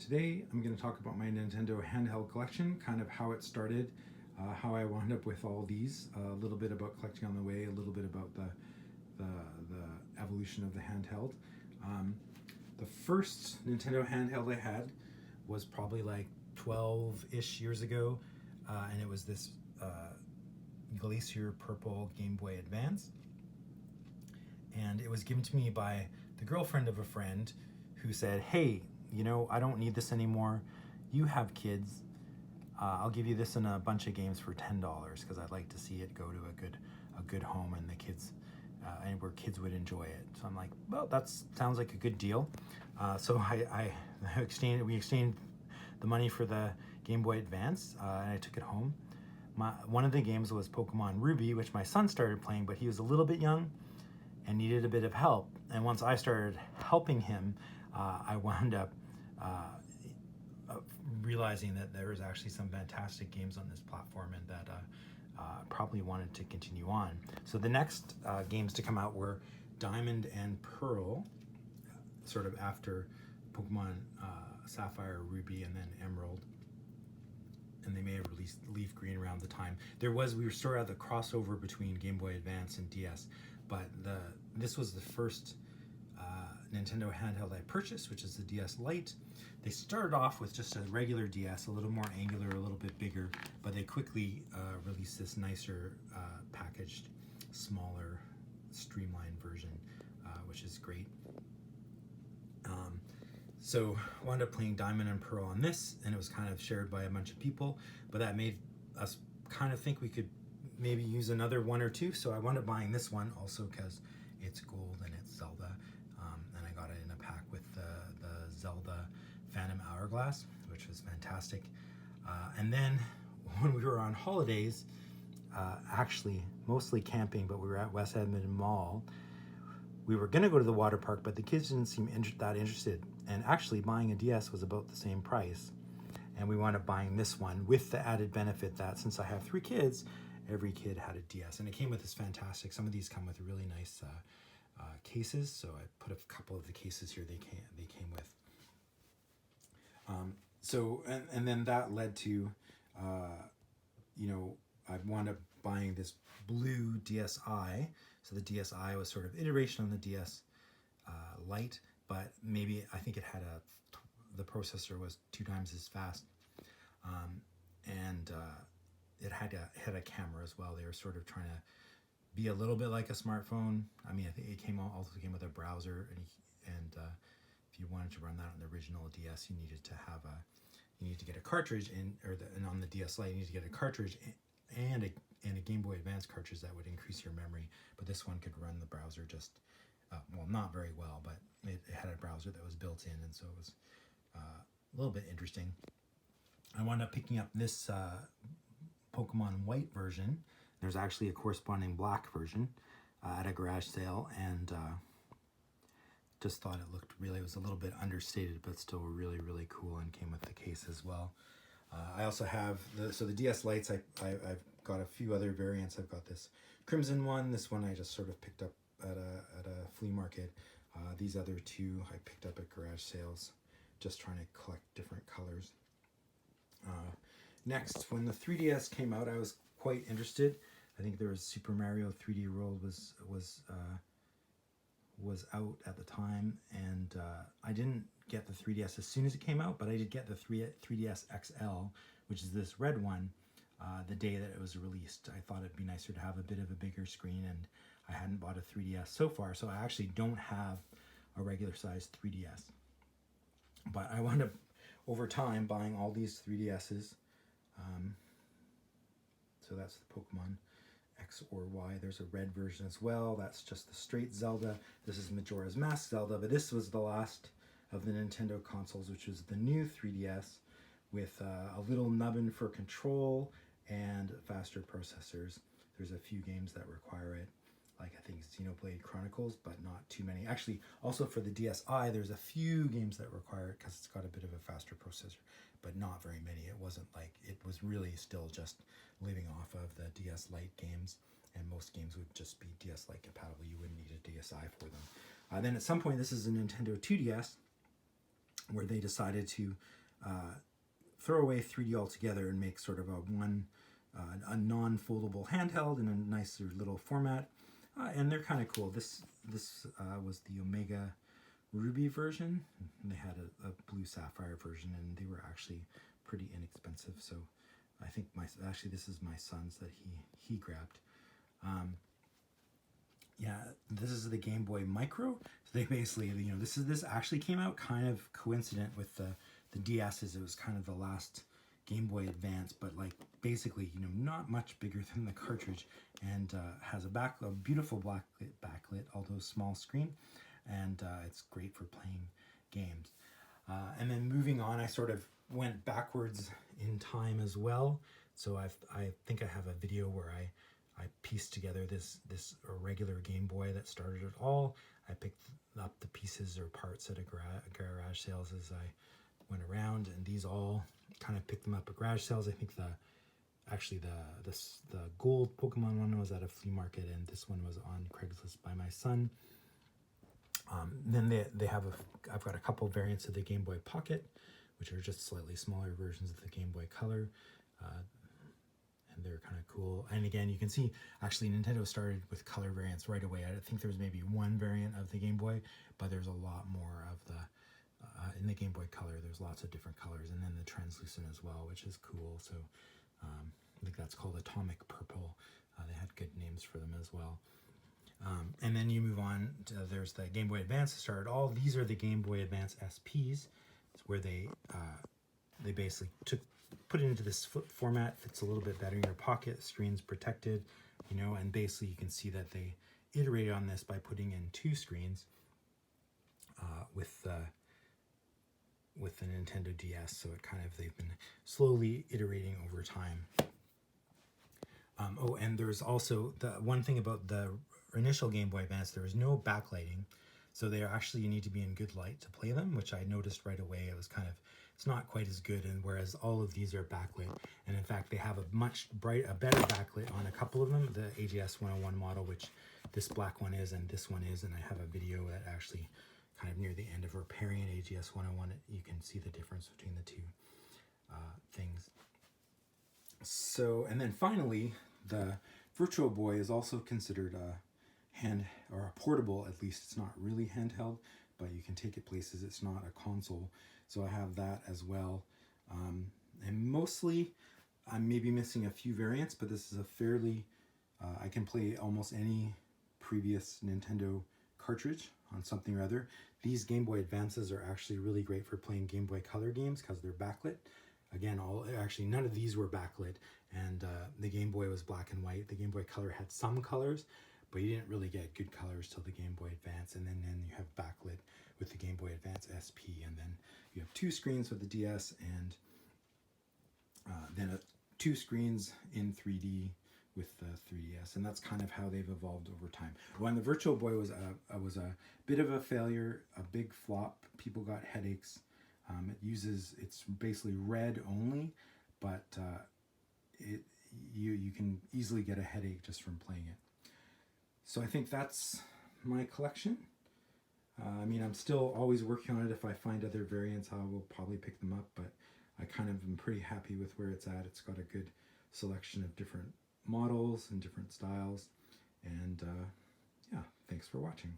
Today I'm going to talk about my Nintendo handheld collection, kind of how it started, how I wound up with all these, a little bit about collecting on the way, a little bit about the evolution of the handheld. The first Nintendo handheld I had was probably like 12-ish years ago, and it was this Glacier Purple Game Boy Advance. And it was given to me by the girlfriend of a friend who said, "Hey, I don't need this anymore. You have kids. I'll give you this and a bunch of games for $10 because I'd like to see it go to a good home and the kids and where kids would enjoy it." So I'm like, "Well, that sounds like a good deal." So we exchanged the money for the Game Boy Advance, and I took it home. One of the games was Pokemon Ruby, which my son started playing, but he was a little bit young and needed a bit of help. And once I started helping him, I wound up realizing that there was actually some fantastic games on this platform, and that probably wanted to continue on. So the next games to come out were Diamond and Pearl, sort of after Pokemon Sapphire, Ruby, and then Emerald. And they may have released Leaf Green around the time. We were sort of at the crossover between Game Boy Advance and DS, but this was the first Nintendo handheld I purchased, which is the DS Lite. They started off with just a regular DS, a little more angular, a little bit bigger, but they quickly released this nicer, packaged, smaller, streamlined version, which is great. So I wound up playing Diamond and Pearl on this, and it was kind of shared by a bunch of people, but that made us kind of think we could maybe use another one or two. So I wound up buying this one also because it's gold and it's Zelda, and I got it in a pack with the Zelda Phantom Hourglass, which was fantastic. And then when we were on holidays, actually mostly camping, but we were at West Edmonton Mall. We were going to go to the water park, but the kids didn't seem that interested. And actually buying a DS was about the same price. And we wound up buying this one with the added benefit that since I have 3 kids, every kid had a DS. And it came with this fantastic, some of these come with really nice cases. So I put a couple of the cases here they came with. And then that led to, I wound up buying this blue DSi. So the DSi was sort of iteration on the DS Lite, but maybe I think it had the processor was 2 times as fast, and it had a camera as well. They were sort of trying to be a little bit like a smartphone. I mean, I think it also came with a browser, and if you wanted to run that on the original DS, you needed to get a cartridge and on the DS Lite you need to get a cartridge and a Game Boy Advance cartridge that would increase your memory. But this one could run the browser just not very well, but it had a browser that was built in, and so it was a little bit interesting. I wound up picking up this Pokemon White version. There's actually a corresponding black version at a garage sale, and just thought it was a little bit understated, but still really, really cool, and came with the case as well. I also have the DS Lites. I've got a few other variants. I've got this Crimson one. This one I just sort of picked up at a flea market. These other 2 I picked up at garage sales, just trying to collect different colors. Next, when the 3DS came out, I was quite interested. I think there was Super Mario 3D World was out at the time, and I didn't get the 3DS as soon as it came out, but I did get the 3DS XL, which is this red one, the day that it was released. I thought it'd be nicer to have a bit of a bigger screen, and I hadn't bought a 3DS so far, so I actually don't have a regular sized 3DS. But I wound up, over time, buying all these 3DSs. So that's the Pokemon X or Y. There's a red version as well. That's just the straight Zelda. This is Majora's Mask Zelda, but this was the last of the Nintendo consoles, which was the new 3DS with a little nubbin for control and faster processors. There's a few games that require it, like I think Xenoblade Chronicles, but not too many. Actually, also for the DSi, there's a few games that require it because it's got a bit of a faster processor, but not very many. It wasn't like, it was really still just living off of the DS Lite games, and most games would just be DS Lite compatible. You wouldn't need a DSi for them. Then at some point, this is a Nintendo 2DS, where they decided to throw away 3D altogether and make sort of a non-foldable handheld in a nicer little format. And they're kind of cool. This was the Omega Ruby version. And they had a blue sapphire version, and they were actually pretty inexpensive. So I think this is my son's that he grabbed. Yeah, this is the Game Boy Micro. So they basically, this actually came out kind of coincident with the DS's. It was kind of the last Game Boy Advance, but like basically, not much bigger than the cartridge, and has a beautiful backlit, although small screen, and it's great for playing games. And then moving on, I sort of went backwards in time as well. So I think I have a video where I pieced together this regular Game Boy that started it all. I picked up the pieces or parts at a garage sales as I went around, and these all kind of picked them up at garage sales. I think the gold Pokemon one was at a flea market, and this one was on Craigslist by my son. Then they have I've got a couple variants of the Game Boy Pocket, which are just slightly smaller versions of the Game Boy Color. And they're kind of cool. And again, you can see actually Nintendo started with color variants right away. I think there was maybe one variant of the Game Boy, but there's a lot more of the in the Game Boy Color. There's lots of different colors, and then the translucent as well, which is cool. So I think that's called Atomic Purple. They had good names for them as well. And then you move on to, there's the Game Boy Advance to start all. These are the Game Boy Advance SPs. It's where they basically put it into this flip format. Fits a little bit better in your pocket. Screen's protected, and basically you can see that they iterated on this by putting in two screens with the Nintendo DS. So they've been slowly iterating over time. And there's also the one thing about the initial Game Boy Advance, there was no backlighting. So you need to be in good light to play them, which I noticed right away. It's not quite as good, and whereas all of these are backlit, and in fact they have a better backlit on a couple of them. The AGS 101 model, which this black one is, and this one is, and I have a video that actually kind of near the end of repairing an AGS 101, you can see the difference between the two things. So, and then finally, the Virtual Boy is also considered a portable. At least it's not really handheld, but you can take it places. It's not a console. So I have that as well. And mostly, I'm maybe missing a few variants, but this is a fairly, I can play almost any previous Nintendo cartridge on something or other. These Game Boy Advances are actually really great for playing Game Boy Color games because they're backlit. Again, none of these were backlit, and the Game Boy was black and white. The Game Boy Color had some colors, but you didn't really get good colors till the Game Boy Advance, and then you have backlit with the Game Boy Advance SP, and then you have two screens with the DS, and then two screens in 3D with the 3DS, and that's kind of how they've evolved over time. When the Virtual Boy was a bit of a failure, a big flop, people got headaches. It's basically red only, but you can easily get a headache just from playing it. So I think that's my collection. I'm still always working on it. If I find other variants, I will probably pick them up, but I kind of am pretty happy with where it's at. It's got a good selection of different models and different styles. And yeah, thanks for watching.